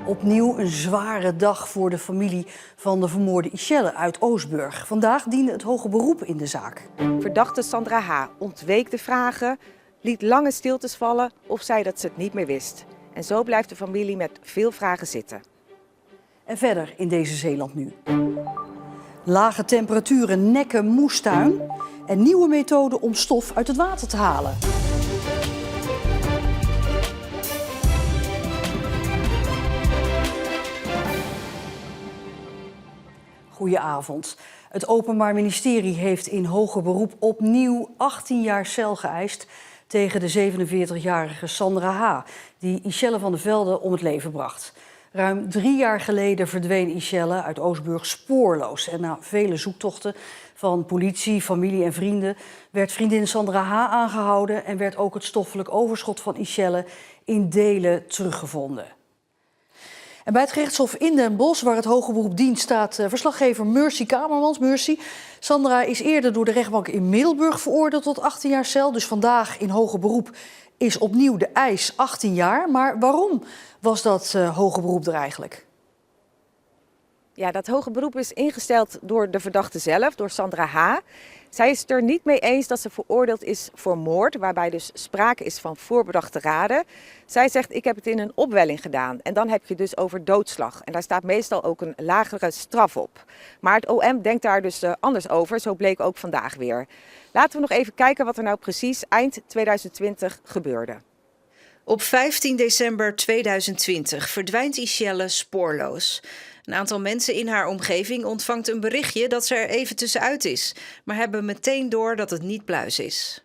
Opnieuw een zware dag voor de familie van de vermoorde Ishelle uit Oostburg. Vandaag diende het hoge beroep in de zaak. Verdachte Sandra H. ontweek de vragen, liet lange stiltes vallen of zei dat ze het niet meer wist. En zo blijft de familie met veel vragen zitten. En verder in deze Zeeland nu. Lage temperaturen nekken moestuin en nieuwe methoden om stof uit het water te halen. Goedenavond. Het Openbaar Ministerie heeft in hoger beroep opnieuw 18 jaar cel geëist tegen de 47-jarige Sandra H., die Ishelle van der Velde om het leven bracht. Ruim 3 jaar geleden verdween Ishelle uit Oostburg spoorloos. En na vele zoektochten van politie, familie en vrienden werd vriendin Sandra H. aangehouden en werd ook het stoffelijk overschot van Ishelle in delen teruggevonden. En bij het gerechtshof in Den Bosch, waar het hoger beroep dient, staat verslaggever Mercy Kamermans. Mercy, Sandra is eerder door de rechtbank in Middelburg veroordeeld tot 18 jaar cel. Dus vandaag in hoger beroep is opnieuw de eis 18 jaar. Maar waarom was dat hoger beroep er eigenlijk? Ja, dat hoger beroep is ingesteld door de verdachte zelf, door Sandra H. Zij is het er niet mee eens dat ze veroordeeld is voor moord, waarbij dus sprake is van voorbedachte raden. Zij zegt, ik heb het in een opwelling gedaan. En dan heb je dus over doodslag. En daar staat meestal ook een lagere straf op. Maar het OM denkt daar dus anders over, zo bleek ook vandaag weer. Laten we nog even kijken wat er nou precies eind 2020 gebeurde. Op 15 december 2020 verdwijnt Ishelle spoorloos. Een aantal mensen in haar omgeving ontvangt een berichtje dat ze er even tussenuit is, maar hebben meteen door dat het niet pluis is.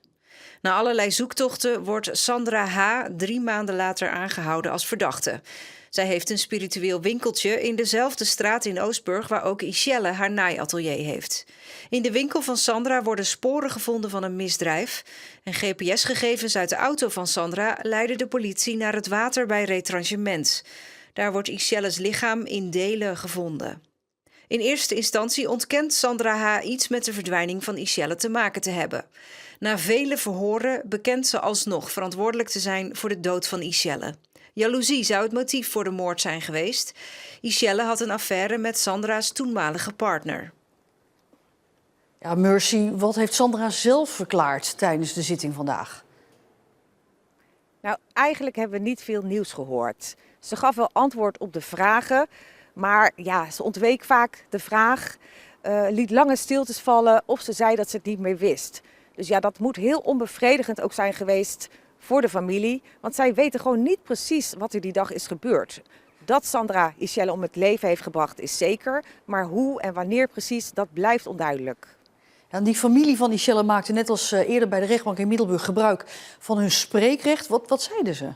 Na allerlei zoektochten wordt Sandra H. 3 maanden later aangehouden als verdachte. Zij heeft een spiritueel winkeltje in dezelfde straat in Oostburg waar ook Ishelle haar naaiatelier heeft. In de winkel van Sandra worden sporen gevonden van een misdrijf. En GPS-gegevens uit de auto van Sandra leiden de politie naar het water bij retranchement. Daar wordt Ishelle's lichaam in delen gevonden. In eerste instantie ontkent Sandra H. iets met de verdwijning van Ishelle te maken te hebben. Na vele verhoren bekent ze alsnog verantwoordelijk te zijn voor de dood van Ishelle. Jaloezie zou het motief voor de moord zijn geweest. Ishelle had een affaire met Sandra's toenmalige partner. Ja, Mercy, wat heeft Sandra zelf verklaard tijdens de zitting vandaag? Nou, eigenlijk hebben we niet veel nieuws gehoord. Ze gaf wel antwoord op de vragen, maar ja, ze ontweek vaak de vraag, liet lange stiltes vallen of ze zei dat ze het niet meer wist. Dus ja, dat moet heel onbevredigend ook zijn geweest voor de familie, want zij weten gewoon niet precies wat er die dag is gebeurd. Dat Sandra Ishelle om het leven heeft gebracht is zeker, maar hoe en wanneer precies, dat blijft onduidelijk. Ja, die familie van Ishelle maakte net als eerder bij de rechtbank in Middelburg gebruik van hun spreekrecht. Wat zeiden ze?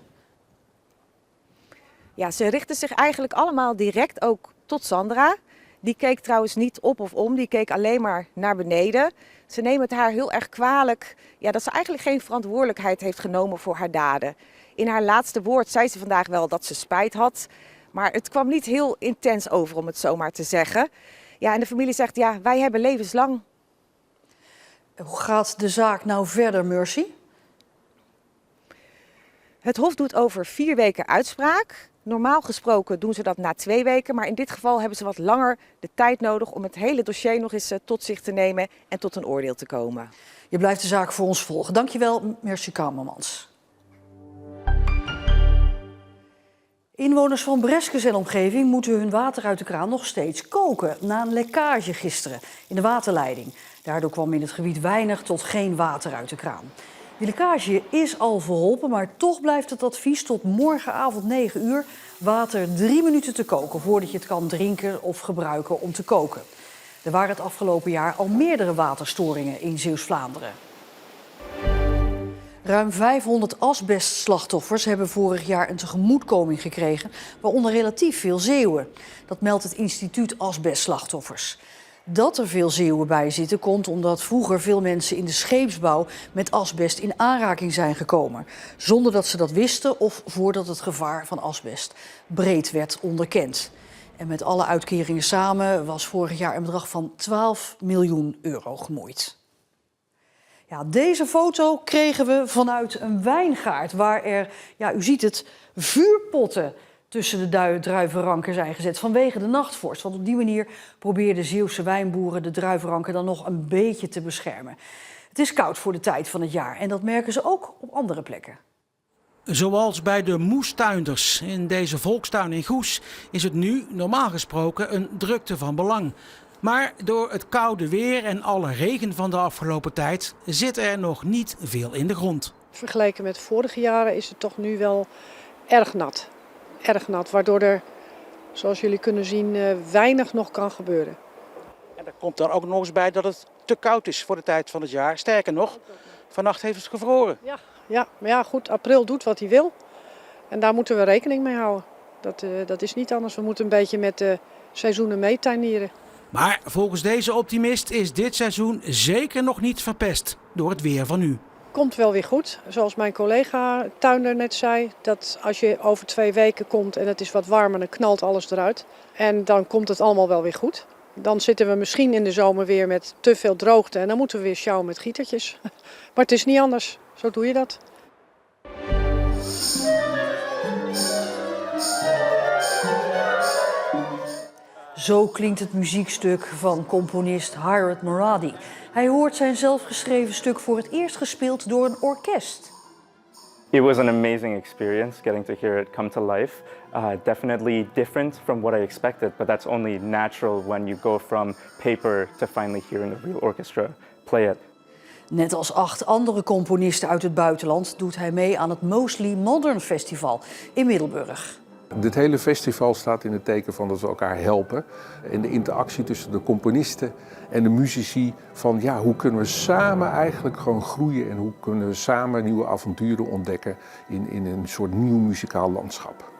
Ja, ze richten zich eigenlijk allemaal direct ook tot Sandra. Die keek trouwens niet op of om, die keek alleen maar naar beneden. Ze nemen het haar heel erg kwalijk dat ze eigenlijk geen verantwoordelijkheid heeft genomen voor haar daden. In haar laatste woord zei ze vandaag wel dat ze spijt had, maar het kwam niet heel intens over, om het zo maar te zeggen. Ja, en de familie zegt, ja, wij hebben levenslang. Hoe gaat de zaak nou verder, Mercy? Het Hof doet over 4 weken uitspraak. Normaal gesproken doen ze dat na 2 weken, maar in dit geval hebben ze wat langer de tijd nodig om het hele dossier nog eens tot zich te nemen en tot een oordeel te komen. Je blijft de zaak voor ons volgen. Dankjewel, Mercy Kamermans. Inwoners van Breskes en omgeving moeten hun water uit de kraan nog steeds koken na een lekkage gisteren in de waterleiding. Daardoor kwam in het gebied weinig tot geen water uit de kraan. Die lekkage is al verholpen, maar toch blijft het advies tot morgenavond 9 uur water 3 minuten te koken voordat je het kan drinken of gebruiken om te koken. Er waren het afgelopen jaar al meerdere waterstoringen in Zeeuws-Vlaanderen. Ruim 500 asbestslachtoffers hebben vorig jaar een tegemoetkoming gekregen, waaronder relatief veel Zeeuwen. Dat meldt het instituut Asbestslachtoffers. Dat er veel Zeeuwen bij zitten komt omdat vroeger veel mensen in de scheepsbouw met asbest in aanraking zijn gekomen, zonder dat ze dat wisten of voordat het gevaar van asbest breed werd onderkend. En met alle uitkeringen samen was vorig jaar een bedrag van 12 miljoen euro gemoeid. Ja, deze foto kregen we vanuit een wijngaard waar er, ja, u ziet het, vuurpotten tussen de druivenranken zijn gezet vanwege de nachtvorst. Want op die manier probeerden Zeeuwse wijnboeren de druivenranken dan nog een beetje te beschermen. Het is koud voor de tijd van het jaar en dat merken ze ook op andere plekken. Zoals bij de moestuinders in deze volkstuin in Goes is het nu normaal gesproken een drukte van belang. Maar door het koude weer en alle regen van de afgelopen tijd zit er nog niet veel in de grond. Vergeleken met vorige jaren is het toch nu wel erg nat. Erg nat, waardoor er, zoals jullie kunnen zien, weinig nog kan gebeuren. En er komt dan ook nog eens bij dat het te koud is voor de tijd van het jaar. Sterker nog, vannacht heeft het gevroren. Ja, maar ja, goed, april doet wat hij wil. En daar moeten we rekening mee houden. Dat is niet anders. We moeten een beetje met de seizoenen meetuinieren. Maar volgens deze optimist is dit seizoen zeker nog niet verpest door het weer van nu. Komt wel weer goed. Zoals mijn collega tuinder net zei, dat als je over 2 weken komt en het is wat warmer, dan knalt alles eruit. En dan komt het allemaal wel weer goed. Dan zitten we misschien in de zomer weer met te veel droogte en dan moeten we weer sjouwen met gietertjes. Maar het is niet anders. Zo doe je dat. Zo klinkt het muziekstuk van componist Hirat Moradi. Hij hoort zijn zelfgeschreven stuk voor het eerst gespeeld door een orkest. It was an amazing experience getting to hear it come to life. Definitely different from what I expected, but that's only natural when you go from paper to finally hearing a real orchestra play it. Net als 8 andere componisten uit het buitenland doet hij mee aan het Mostly Modern Festival in Middelburg. Dit hele festival staat in het teken van dat we elkaar helpen. En de interactie tussen de componisten en de muzici. Van ja, hoe kunnen we samen eigenlijk gewoon groeien en hoe kunnen we samen nieuwe avonturen ontdekken in een soort nieuw muzikaal landschap.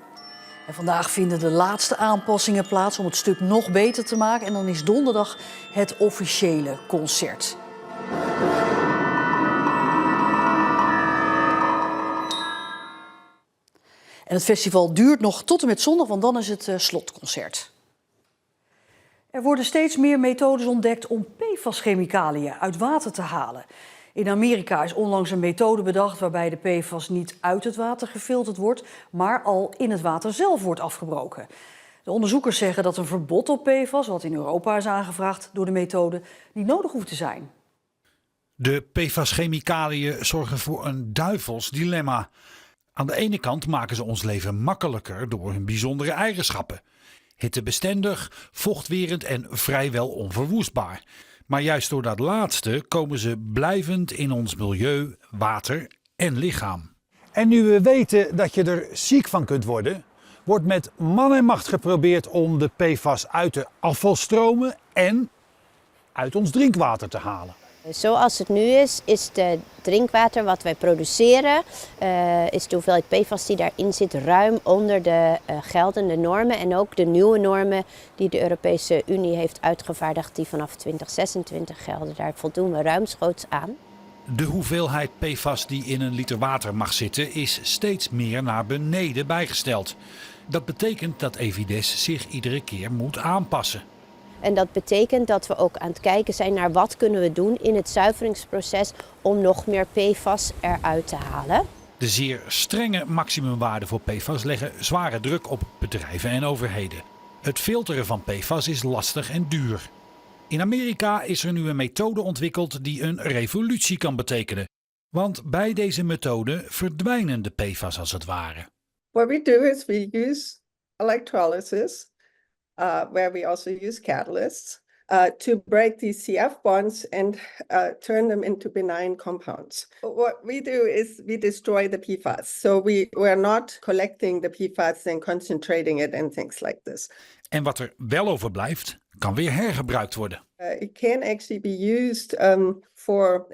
En vandaag vinden de laatste aanpassingen plaats om het stuk nog beter te maken. En dan is donderdag het officiële concert. En het festival duurt nog tot en met zondag, want dan is het slotconcert. Er worden steeds meer methodes ontdekt om PFAS-chemicaliën uit water te halen. In Amerika is onlangs een methode bedacht waarbij de PFAS niet uit het water gefilterd wordt, maar al in het water zelf wordt afgebroken. De onderzoekers zeggen dat een verbod op PFAS, wat in Europa is aangevraagd door de methode, niet nodig hoeft te zijn. De PFAS-chemicaliën zorgen voor een duivels dilemma. Aan de ene kant maken ze ons leven makkelijker door hun bijzondere eigenschappen. Hittebestendig, vochtwerend en vrijwel onverwoestbaar. Maar juist door dat laatste komen ze blijvend in ons milieu, water en lichaam. En nu we weten dat je er ziek van kunt worden, wordt met man en macht geprobeerd om de PFAS uit de afvalstromen en uit ons drinkwater te halen. Zoals het nu is het drinkwater wat wij produceren, is de hoeveelheid PFAS die daarin zit ruim onder de geldende normen. En ook de nieuwe normen die de Europese Unie heeft uitgevaardigd, die vanaf 2026 gelden. Daar voldoen we ruimschoots aan. De hoeveelheid PFAS die in een liter water mag zitten is steeds meer naar beneden bijgesteld. Dat betekent dat Evides zich iedere keer moet aanpassen. En dat betekent dat we ook aan het kijken zijn naar wat kunnen we doen in het zuiveringsproces om nog meer PFAS eruit te halen. De zeer strenge maximumwaarden voor PFAS leggen zware druk op bedrijven en overheden. Het filteren van PFAS is lastig en duur. In Amerika is er nu een methode ontwikkeld die een revolutie kan betekenen. Want bij deze methode verdwijnen de PFAS als het ware. What we do is we use electrolysis. Where we also use catalysts to break these CF bonds and turn them into benign compounds. What we do is we destroy the PFAS. So we're not collecting the PFAS and concentrating it and things like this. En wat er wel overblijft, kan weer hergebruikt worden. It can actually be used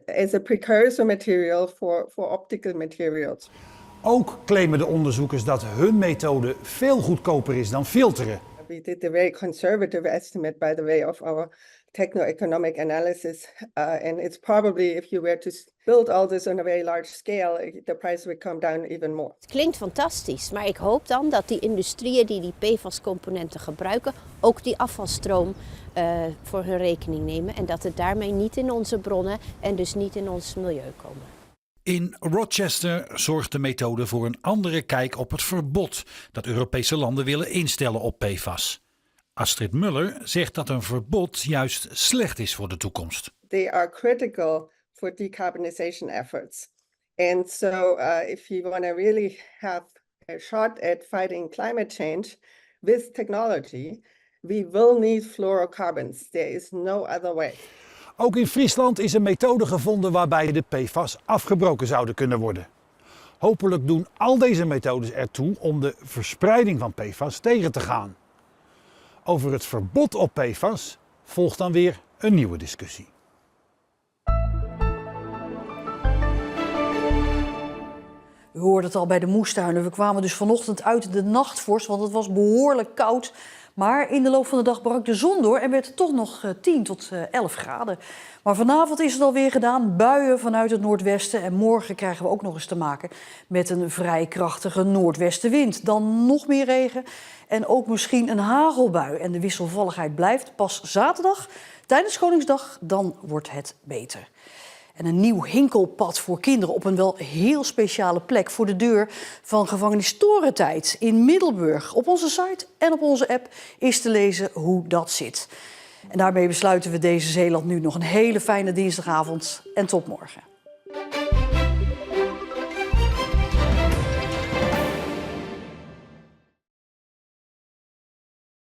as a precursor material for optical materials. Ook claimen de onderzoekers dat hun methode veel goedkoper is dan filteren. We did a very conservative estimate, by the way, of our techno-economic analysis. And it's probably, if you were to build all this on a very large scale, the price would come down even more. Het klinkt fantastisch, maar ik hoop dan dat die industrieën die PFAS-componenten gebruiken ook die afvalstroom voor hun rekening nemen. En dat het daarmee niet in onze bronnen en dus niet in ons milieu komen. In Rochester zorgt de methode voor een andere kijk op het verbod dat Europese landen willen instellen op PFAS. Astrid Muller zegt dat een verbod juist slecht is voor de toekomst. They are critical for decarbonization efforts. And so if you want to really have a shot at fighting climate change with technology, we will need fluorocarbons. There is no other way. Ook in Friesland is een methode gevonden waarbij de PFAS afgebroken zouden kunnen worden. Hopelijk doen al deze methodes ertoe om de verspreiding van PFAS tegen te gaan. Over het verbod op PFAS volgt dan weer een nieuwe discussie. U hoorde het al bij de moestuinen. We kwamen dus vanochtend uit de nachtvorst, want het was behoorlijk koud. Maar in de loop van de dag brak de zon door en werd het toch nog 10 tot 11 graden. Maar vanavond is het alweer gedaan. Buien vanuit het noordwesten. En morgen krijgen we ook nog eens te maken met een vrij krachtige noordwestenwind. Dan nog meer regen en ook misschien een hagelbui. En de wisselvalligheid blijft pas zaterdag tijdens Koningsdag. Dan wordt het beter. En een nieuw hinkelpad voor kinderen op een wel heel speciale plek voor de deur van gevangenis Torentijd in Middelburg. Op onze site en op onze app is te lezen hoe dat zit. En daarmee besluiten we deze Zeeland nu nog een hele fijne dinsdagavond en tot morgen.